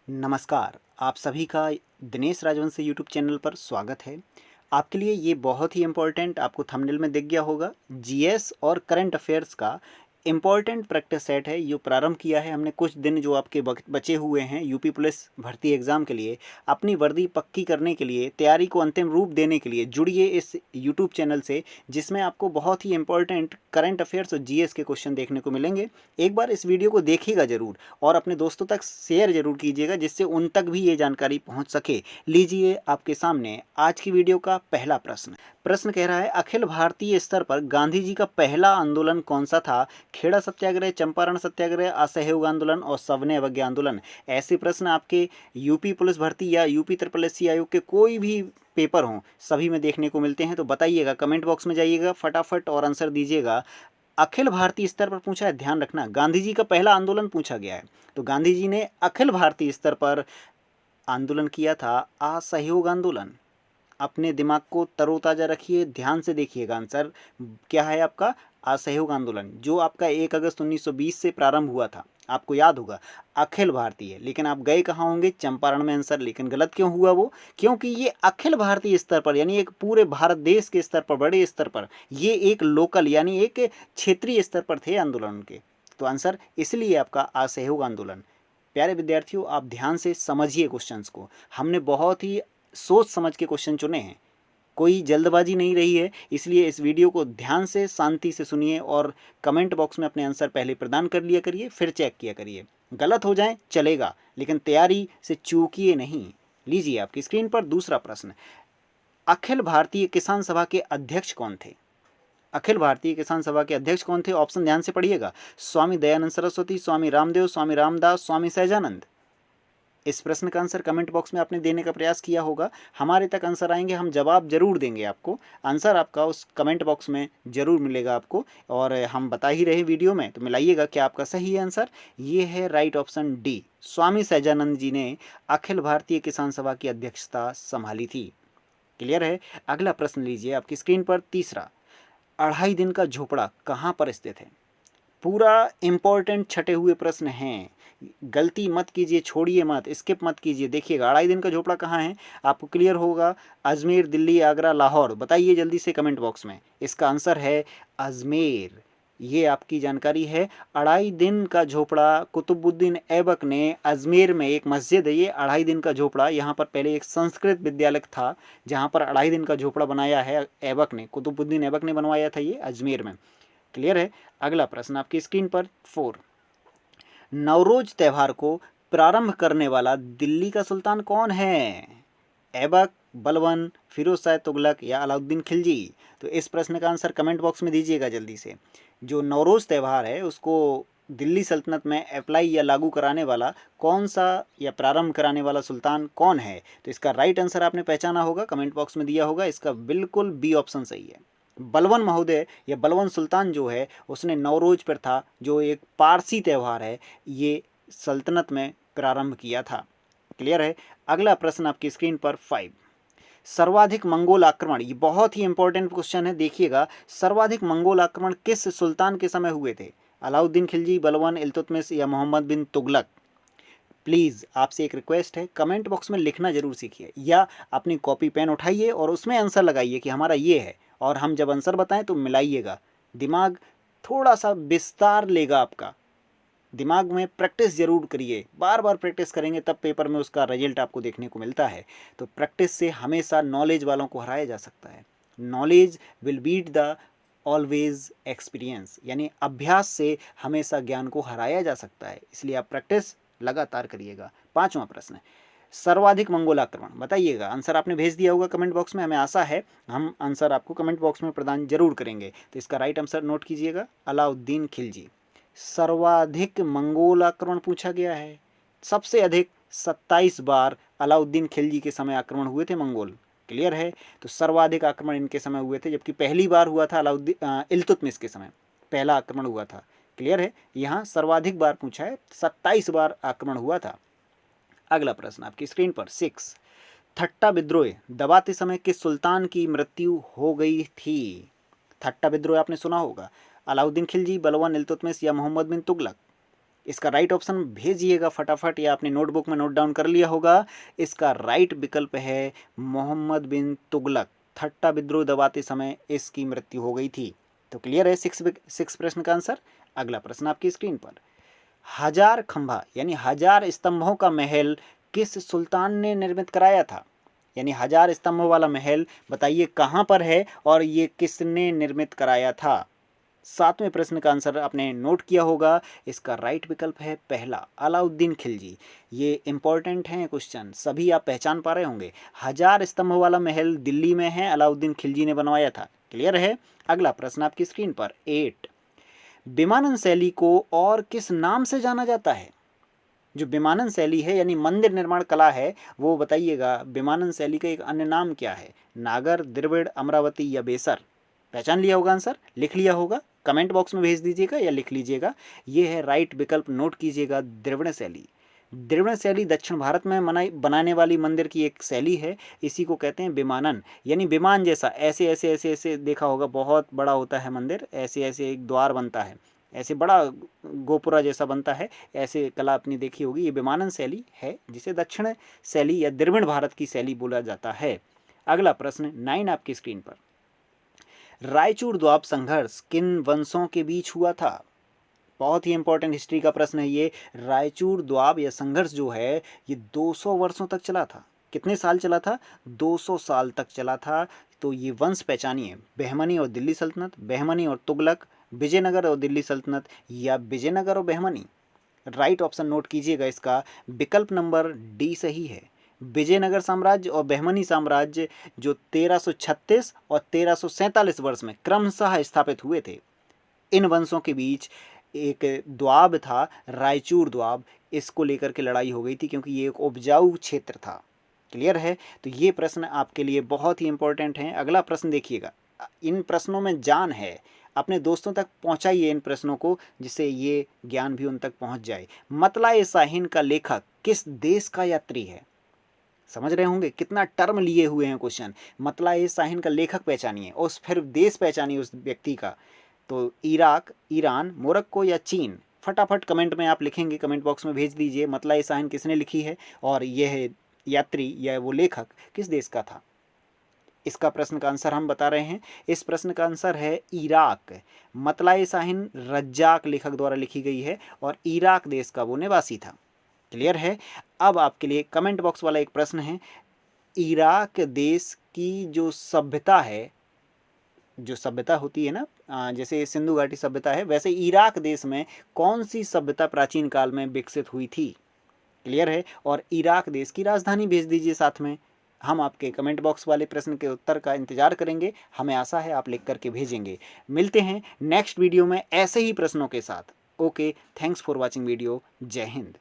नमस्कार, आप सभी का दिनेश राजवंशी यूट्यूब चैनल पर स्वागत है। आपके लिए ये बहुत ही इम्पोर्टेंट आपको थंबनेल में दिख गया होगा, जीएस और करंट अफेयर्स का इम्पोर्टेंट प्रैक्टिस सेट है। ये प्रारंभ किया है हमने कुछ दिन जो आपके बचे हुए हैं यूपी पुलिस भर्ती एग्ज़ाम के लिए, अपनी वर्दी पक्की करने के लिए, तैयारी को अंतिम रूप देने के लिए जुड़िए इस यूट्यूब चैनल से, जिसमें आपको बहुत ही इम्पोर्टेंट करंट अफेयर्स और जीएस के क्वेश्चन देखने को मिलेंगे। एक बार इस वीडियो को देखिएगा ज़रूर और अपने दोस्तों तक शेयर ज़रूर कीजिएगा, जिससे उन तक भी ये जानकारी पहुंच सके। लीजिए आपके सामने आज की वीडियो का पहला प्रश्न। प्रश्न कह रहा है, अखिल भारतीय स्तर पर गांधी जी का पहला आंदोलन कौन सा था? खेड़ा सत्याग्रह, चंपारण सत्याग्रह, असहयोग आंदोलन और सविनय अवज्ञा आंदोलन। ऐसे प्रश्न आपके यूपी पुलिस भर्ती या यूपी ट्रिपल एससी आयोग के कोई भी पेपर हों, सभी में देखने को मिलते हैं। तो बताइएगा, कमेंट बॉक्स में जाइएगा फटाफट और आंसर दीजिएगा। अखिल भारतीय स्तर पर पूछा है, ध्यान रखना, गांधी जी का पहला आंदोलन पूछा गया है। तो गांधी जी ने अखिल भारतीय स्तर पर आंदोलन किया था असहयोग आंदोलन। अपने दिमाग को तरोताज़ा रखिए, ध्यान से देखिएगा। आंसर क्या है आपका? असहयोग आंदोलन, जो आपका 1 अगस्त 1920 से प्रारंभ हुआ था। आपको याद होगा अखिल भारतीय, लेकिन आप गए कहाँ होंगे? चंपारण में आंसर। लेकिन गलत क्यों हुआ वो? क्योंकि ये अखिल भारतीय स्तर पर, यानी एक पूरे भारत देश के स्तर पर, बड़े स्तर पर, ये एक लोकल यानी एक क्षेत्रीय स्तर पर थे आंदोलन के। तो आंसर इसलिए आपका असहयोग आंदोलन। प्यारे विद्यार्थियों, आप ध्यान से समझिए क्वेश्चंस को। हमने बहुत ही सोच समझ के क्वेश्चन चुने हैं, कोई जल्दबाजी नहीं रही है। इसलिए इस वीडियो को ध्यान से शांति से सुनिए और कमेंट बॉक्स में अपने आंसर पहले प्रदान कर लिया करिए, फिर चेक किया करिए। गलत हो जाए चलेगा, लेकिन तैयारी से चूकिए नहीं। लीजिए आपकी स्क्रीन पर दूसरा प्रश्न। अखिल भारतीय किसान सभा के अध्यक्ष कौन थे? अखिल भारतीय किसान सभा के अध्यक्ष कौन थे? ऑप्शन ध्यान से पढ़िएगा। स्वामी दयानंद सरस्वती, स्वामी रामदेव, स्वामी रामदास, स्वामी सहजानंद। इस प्रश्न का आंसर कमेंट बॉक्स में आपने देने का प्रयास किया होगा। हमारे तक आंसर आएंगे, हम जवाब जरूर देंगे आपको। आंसर आपका उस कमेंट बॉक्स में जरूर मिलेगा आपको, और हम बता ही रहे वीडियो में, तो मिलाइएगा क्या आपका सही है आंसर। ये है right option D, Swami Sahajanand जी ने अखिल भारतीय किसान सभा की अध्यक्षता संभाली थी। क्लियर है? अगला प्रश्न लीजिए आपकी स्क्रीन पर, तीसरा। 2.5 दिन का झोपड़ा कहाँ पर स्थित है? पूरा इंपॉर्टेंट छटे हुए प्रश्न हैं, गलती मत कीजिए, छोड़िए मत, स्किप मत कीजिए। देखिएगा 2.5 दिन का झोपड़ा कहाँ है, आपको क्लियर होगा। अजमेर, दिल्ली, आगरा, लाहौर। बताइए जल्दी से कमेंट बॉक्स में। इसका आंसर है अजमेर। ये आपकी जानकारी है। 2.5 दिन का झोपड़ा कुतुबुद्दीन ऐबक ने अजमेर में, एक मस्जिद है ये, 2.5 दिन का झोपड़ा। यहाँ पर पहले एक संस्कृत विद्यालय था जहाँ पर 2.5 दिन का झोपड़ा बनाया है ऐबक ने, कुतुबुद्दीन ऐबक ने बनवाया था ये अजमेर में। क्लियर है? अगला प्रश्न आपकी स्क्रीन पर 4। नवरोज त्यौहार को प्रारंभ करने वाला दिल्ली का सुल्तान कौन है? ऐबक, बलबन, फिरोज शाह तुगलक या अलाउद्दीन खिलजी? तो इस प्रश्न का आंसर कमेंट बॉक्स में दीजिएगा जल्दी से। जो नवरोज त्यौहार है उसको दिल्ली सल्तनत में अप्लाई या लागू कराने वाला कौन सा, या प्रारंभ कराने वाला सुल्तान कौन है? तो इसका राइट आंसर आपने पहचाना होगा, कमेंट बॉक्स में दिया होगा। इसका बिल्कुल बी ऑप्शन सही है। बलवन महोदय या बलवन सुल्तान जो है, उसने नवरोज प्रथा, जो एक पारसी त्यौहार है, ये सल्तनत में प्रारंभ किया था। क्लियर है? अगला प्रश्न आपकी स्क्रीन पर 5। सर्वाधिक मंगोल आक्रमण, ये बहुत ही इंपॉर्टेंट क्वेश्चन है, देखिएगा। सर्वाधिक मंगोल आक्रमण किस सुल्तान के समय हुए थे? अलाउद्दीन खिलजी, बलवन, इल्तुतमिश या मोहम्मद बिन तुगलक? प्लीज़ आपसे एक रिक्वेस्ट है, कमेंट बॉक्स में लिखना जरूर सीखिए, या अपनी कॉपी पेन उठाइए और उसमें आंसर लगाइए कि हमारा ये है, और हम जब आंसर बताएं तो मिलाइएगा। दिमाग थोड़ा सा विस्तार लेगा आपका। दिमाग में प्रैक्टिस जरूर करिए, बार बार प्रैक्टिस करेंगे तब पेपर में उसका रिजल्ट आपको देखने को मिलता है। तो प्रैक्टिस से हमेशा नॉलेज वालों को हराया जा सकता है। Knowledge will beat the always experience, यानी अभ्यास से हमेशा ज्ञान को हराया जा सकता है। इसलिए आप प्रैक्टिस लगातार करिएगा। 5वां प्रश्न, सर्वाधिक मंगोल आक्रमण, बताइएगा। आंसर आपने भेज दिया होगा कमेंट बॉक्स में, हमें आशा है हम आंसर आपको कमेंट बॉक्स में प्रदान जरूर करेंगे। तो इसका राइट आंसर नोट कीजिएगा, अलाउद्दीन खिलजी। सर्वाधिक मंगोल आक्रमण पूछा गया है, सबसे अधिक 27 बार अलाउद्दीन खिलजी के समय आक्रमण हुए थे मंगोल। क्लियर है? तो सर्वाधिक आक्रमण इनके समय हुए थे, जबकि पहली बार हुआ था अलाउद्दीन इल्तुतमिश के समय, पहला आक्रमण हुआ था। क्लियर है? यहाँ सर्वाधिक बार पूछा है, 27 बार आक्रमण हुआ था। अगला प्रश्न आपकी स्क्रीन पर 6। थट्टा विद्रोह दबाते समय किस सुल्तान की मृत्यु हो गई थी? थट्टा विद्रोह आपने सुना होगा, अलाउद्दीन खिलजी, बलवन, इल्तुतमिश या मोहम्मद बिन तुगलक? इसका राइट ऑप्शन भेजिएगा फटाफट, या आपने नोटबुक में नोट डाउन कर लिया होगा। इसका राइट विकल्प है मोहम्मद बिन तुगलक। ठट्टा विद्रोह दबाते समय इसकी मृत्यु हो गई थी। तो क्लियर है 6 प्रश्न का आंसर। अगला प्रश्न आपकी स्क्रीन पर, हजार खंभा यानी 1000 स्तंभों का महल किस सुल्तान ने निर्मित कराया था? यानी 1000 स्तंभों वाला महल बताइए कहाँ पर है और ये किसने निर्मित कराया था? 7वें प्रश्न का आंसर आपने नोट किया होगा। इसका राइट विकल्प है पहला, अलाउद्दीन खिलजी। ये इंपॉर्टेंट हैं क्वेश्चन, सभी आप पहचान पा रहे होंगे। 1000 स्तंभ वाला महल दिल्ली में है, अलाउद्दीन खिलजी ने बनवाया था। क्लियर है। अगला प्रश्न आपकी स्क्रीन पर 8, विमानन शैली को और किस नाम से जाना जाता है? जो विमानन शैली है यानी मंदिर निर्माण कला है, वो बताइएगा विमानन शैली का एक अन्य नाम क्या है? नागर, द्रविड़, अमरावती या बेसर? पहचान लिया होगा आंसर, लिख लिया होगा, कमेंट बॉक्स में भेज दीजिएगा या लिख लीजिएगा। ये है राइट विकल्प, नोट कीजिएगा, द्रविड़ शैली। द्रविड़ शैली दक्षिण भारत में बनाने वाली मंदिर की एक शैली है। इसी को कहते हैं विमानन, यानी विमान जैसा ऐसे ऐसे ऐसे ऐसे देखा होगा, बहुत बड़ा होता है मंदिर, ऐसे ऐसे एक द्वार बनता है, ऐसे बड़ा गोपुरा जैसा बनता है, ऐसे कला अपनी देखी होगी। ये विमानन शैली है जिसे दक्षिण शैली या द्रविड़ भारत की शैली बोला जाता है। अगला प्रश्न 9 आपकी स्क्रीन पर, रायचूर द्वाब संघर्ष किन वंशों के बीच हुआ था? बहुत ही इंपॉर्टेंट हिस्ट्री का प्रश्न है ये। रायचूर द्वाब या संघर्ष जो है ये 200 वर्षों तक चला था। कितने साल चला था? 200 साल तक चला था। तो ये वंश पहचानिए, बहमनी और दिल्ली सल्तनत, बहमनी और तुगलक, विजयनगर और दिल्ली सल्तनत, या विजयनगर और बहमनी? राइट ऑप्शन नोट कीजिएगा, इसका विकल्प नंबर डी सही है। विजयनगर साम्राज्य और बहमनी साम्राज्य जो 1336 और 1347 वर्ष में क्रमशः स्थापित हुए थे, इन वंशों के बीच एक द्वाब था, रायचूर द्वाब। इसको लेकर के लड़ाई हो गई थी क्योंकि ये एक उपजाऊ क्षेत्र था। क्लियर है। तो ये प्रश्न आपके लिए बहुत ही इंपॉर्टेंट हैं। अगला प्रश्न देखिएगा, इन प्रश्नों में जान है, अपने दोस्तों तक पहुंचाइए इन प्रश्नों को, जिससे ये ज्ञान भी उन तक पहुंच जाए। मतला शाहीन का लेखक किस देश का यात्री है? समझ रहे होंगे कितना टर्म लिए हुए हैं क्वेश्चन। मतला शाहीन का लेखक पहचानिए और फिर देश पहचानिए उस व्यक्ति का। तो इराक, ईरान, मोरक्को या चीन? फटाफट कमेंट में आप लिखेंगे, कमेंट बॉक्स में भेज दीजिए मतला शाहीन किसने लिखी है और यह यात्री या वो लेखक किस देश का था। इसका प्रश्न का आंसर हम बता रहे हैं। इस प्रश्न का आंसर है इराक। मतला शाहीन रज्जाक लेखक द्वारा लिखी गई है और इराक देश का वो निवासी था। क्लियर है। अब आपके लिए कमेंट बॉक्स वाला एक प्रश्न है, इराक देश की जो सभ्यता है, जो सभ्यता होती है ना, जैसे सिंधु घाटी सभ्यता है, वैसे इराक देश में कौन सी सभ्यता प्राचीन काल में विकसित हुई थी? क्लियर है। और इराक देश की राजधानी भेज दीजिए साथ में। हम आपके कमेंट बॉक्स वाले प्रश्न के उत्तर का इंतजार करेंगे, हमें आशा है आप लिख करके भेजेंगे। मिलते हैं नेक्स्ट वीडियो में ऐसे ही प्रश्नों के साथ। Okay, thanks for watching video. जय हिंद।